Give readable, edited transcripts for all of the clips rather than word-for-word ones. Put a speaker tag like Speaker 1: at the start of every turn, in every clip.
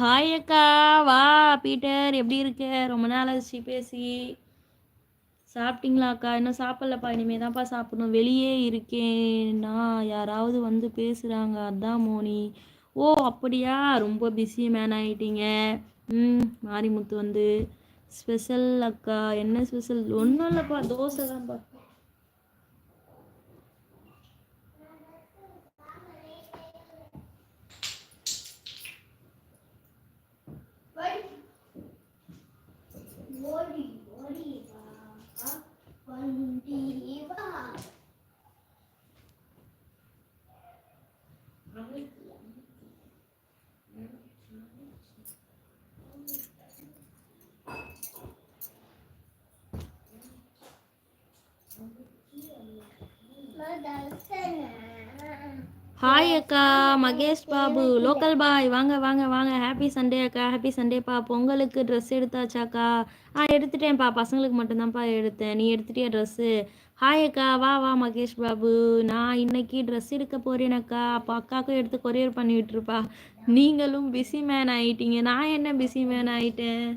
Speaker 1: Hi அக்கா. வா Peter, எப்படி இருக்க? ரொம்ப நாள் ஆச்சு பேசி. சாப்பிட்டீங்களா அக்கா? இன்னும் சாப்பிடலப்பா, இனிமே தான்ப்பா சாப்பிடணும். வெளியே இருக்கேன்னா யாராவது வந்து பேசுகிறாங்க, அதான் மோனி. ஓ அப்படியா, ரொம்ப பிஸி மேன் ஆகிட்டீங்க. மாரிமுத்து வந்து ஸ்பெஷல் அக்கா. என்ன ஸ்பெஷல்? ஒன்றும் இல்லைப்பா, தோசை தான்ப்பா. ஹாய் அக்கா, மகேஷ் பாபு லோக்கல் பாய். வாங்க வாங்க வாங்க. ஹாப்பி சண்டே அக்கா. ஹாப்பி சண்டேப்பா. பொங்கலுக்கு ட்ரெஸ் எடுத்தாச்சாக்கா? எடுத்துட்டேன்ப்பா, பசங்களுக்கு மட்டும்தான்ப்பா எடுத்தேன். நீ எடுத்துட்டியா ட்ரெஸ்ஸு? ஹாய் அக்கா. வா வா மகேஷ் பாபு. நான் இன்னைக்கு ட்ரெஸ் எடுக்க போறேனக்கா. அப்போ அக்காவுக்கும் எடுத்து கொரியர் பண்ணி விட்டுருப்பா. நீங்களும் பிஸி மேன் ஆயிட்டீங்க. நான் என்ன பிஸி மேன் ஆயிட்டேன்?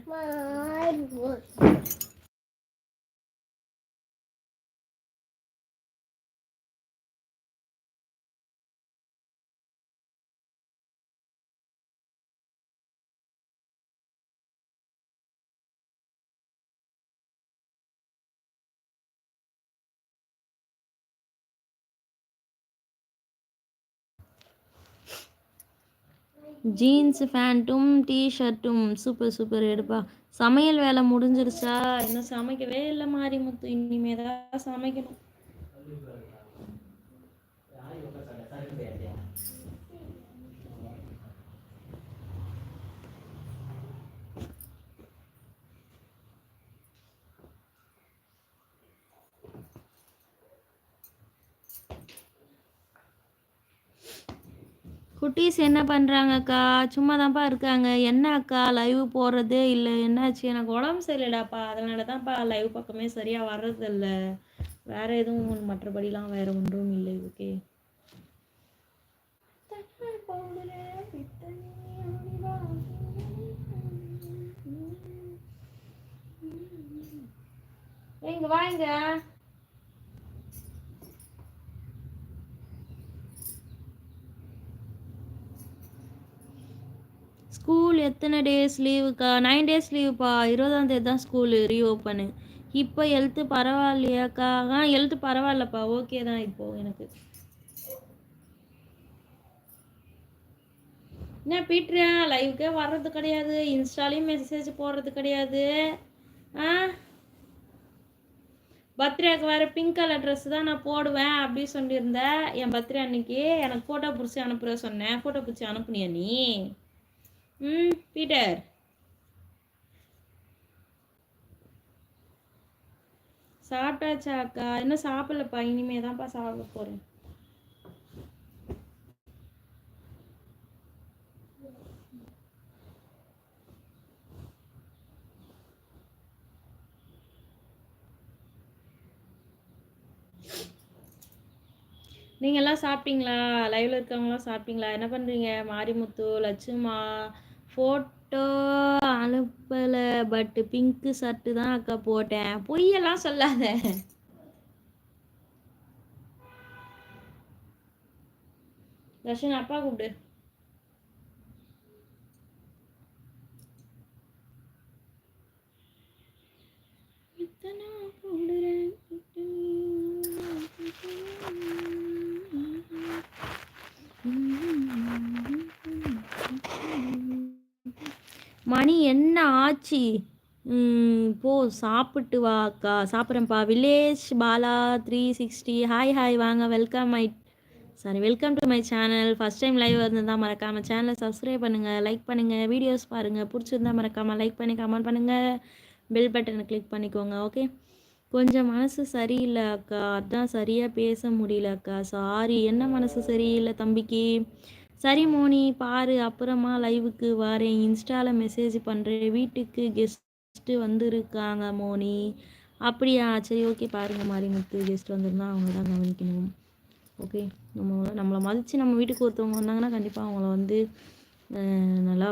Speaker 1: ஜீன்ஸு பேண்ட்டும் டிஷர்ட்டும் சூப்பர் சூப்பர் எடுப்பா. சமையல் வேலை முடிஞ்சிருச்சா? இன்னும் சமைக்கவே இல்லை மாரிமுத்து. இனிமே தான் சமைக்கணும். குட்டீஸ் என்ன பண்ணுறாங்க அக்கா? சும்மா தான்ப்பா இருக்காங்க. என்ன அக்கா லைவ் போடுறதே இல்லை, என்னாச்சு? எனக்கு உடம்பு சரியில்லைடாப்பா, அதனால தான்ப்பா லைவ் பக்கமே சரியாக வர்றதில்ல. வேறு எதுவும் மற்றபடிலாம் வேறு ஒன்றும் இல்லை. ஓகே. இங்க வாங்க. ஸ்கூல் எத்தனை டேஸ் லீவுக்கா? 9 டேஸ் லீவுப்பா. 20ஆம் தேதி தான் ஸ்கூலு ரீஓப்பனு. இப்போ ஹெல்த்து பரவாயில்லையாக்கா? ஹெல்த்து பரவாயில்லப்பா, ஓகே தான் இப்போது எனக்கு. என்ன பீட்ரு, லைவுக்கே வர்றது கிடையாது, இன்ஸ்டாலையும் மெசேஜ் போடுறது கிடையாது. பர்த்டேக்கு வேறு பிங்க் கலர் ட்ரெஸ் தான் நான் போடுவேன் அப்படி சொல்லியிருந்தேன். என் பர்த்டே அன்னைக்கு எனக்கு ஃபோட்டோ பிடிச்சி அனுப்புகிற சொன்னேன். ஃபோட்டோ பிடிச்சி அனுப்புனியா நீ? பீட்டர், சாப்பிட்டாச்சா அக்கா? இன்னும் சாப்பிடலப்பா, இனிமே தான்ப்பா சாப்பிட போகிறேன். நீங்கள்லாம் சாப்பிட்டீங்களா? லைவில் இருக்கவங்களாம் சாப்பிட்டீங்களா? என்ன பண்ணுறீங்க? மாரிமுத்து, லட்சுமா ஃபோட்டோ அனுப்பலை, பட்டு பிங்க்கு ஷர்ட்டு தான் அக்கா போட்டேன். பொய்யெல்லாம் சொல்லாத. தர்ஷன் அப்பா கூப்பிடு. மணி என்ன ஆச்சு? போ சாப்பிட்டு வா அக்கா. சாப்பிட்றேன்ப்பா. Village Bala 360 hi hi. வாங்க, welcome to my channel. First time live வந்திருந்தால் மறக்காமல் சேனலை சப்ஸ்கிரைப் பண்ணுங்கள், லைக் பண்ணுங்கள், வீடியோஸ் பாருங்கள். பிடிச்சிருந்தா மறக்காமல் லைக் பண்ணி கமெண்ட் பண்ணுங்கள், பெல் பட்டனை கிளிக் பண்ணிக்கோங்க. ஓகே. கொஞ்சம் மனசு சரியில்லை அக்கா, அதான் சரியாக பேச முடியல அக்கா, சாரி. என்ன மனசு சரியில்லை தம்பிக்கு? சரி மோனி, பாரு, அப்புறமா லைவுக்கு வரேன். இன்ஸ்டாவில் மெசேஜ் பண்ணுறேன். வீட்டுக்கு கெஸ்ட்டு வந்துருக்காங்க மோனி. அப்படியா? சரி ஓகே, பாருங்கள் மாரிமுத்து. கெஸ்ட் வந்திருந்தா அவங்க தான் கவனிக்கணும். ஓகே. நம்மளை மதித்து நம்ம வீட்டுக்கு ஒருத்தவங்க வந்தாங்கன்னா கண்டிப்பாக அவங்கள வந்து நல்லா